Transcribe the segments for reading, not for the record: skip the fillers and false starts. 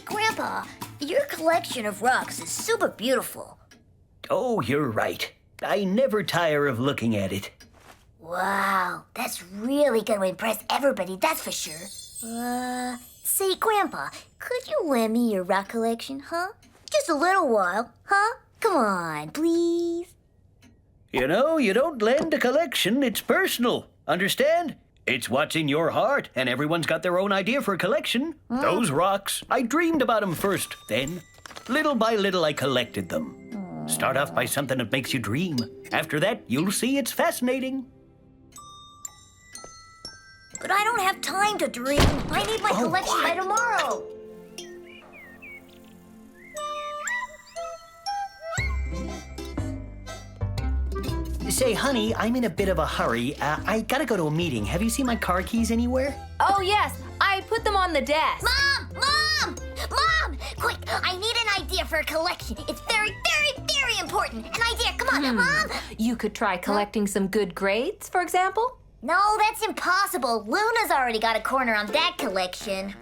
Grandpa, your collection of rocks is super beautiful. Oh, you're right. I never tire of looking at it. Wow, that's really gonna impress everybody, that's for sure. Say, Grandpa, could you lend me your rock collection, huh? Just a little while, huh? Come on, please. You know, you don't lend a collection, it's personal. Understand? It's what's in your heart, and everyone's got their own idea for a collection. Those rocks, I dreamed about them first. Then, little by little, I collected them. Start off by something that makes you dream. After that, you'll see it's fascinating. But I don't have time to dream. I need my collection by tomorrow. Say, honey, I'm in a bit of a hurry. I gotta go to a meeting. Have you seen my car keys anywhere? Oh, yes. I put them on the desk. Mom! Mom! Mom! Quick, I need an idea for a collection. It's very, very, very important. An idea. Come on, Mom. You could try collecting some good grades, for example. No, that's impossible. Luna's already got a corner on that collection.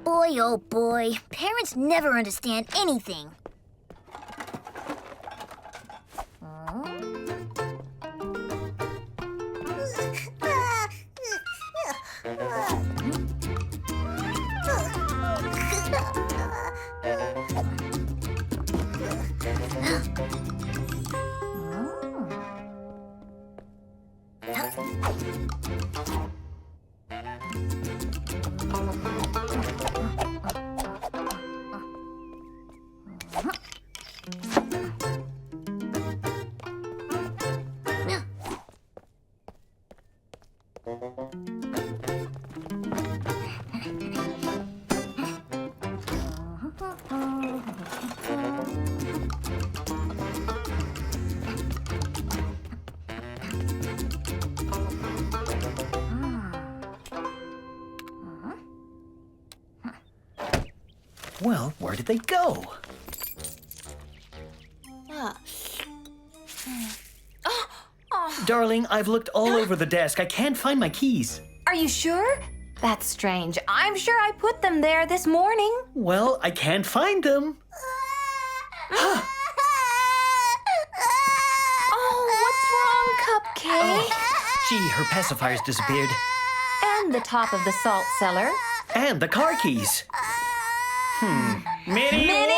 Boy, oh boy. Parents never understand anything. Well, where did they go? Darling, I've looked all over the desk. I can't find my keys. Are you sure? That's strange. I'm sure I put them there this morning. Well, I can't find them. Oh, what's wrong, Cupcake? Gee, her pacifier's disappeared. And the top of the salt cellar. And the car keys. Minnie!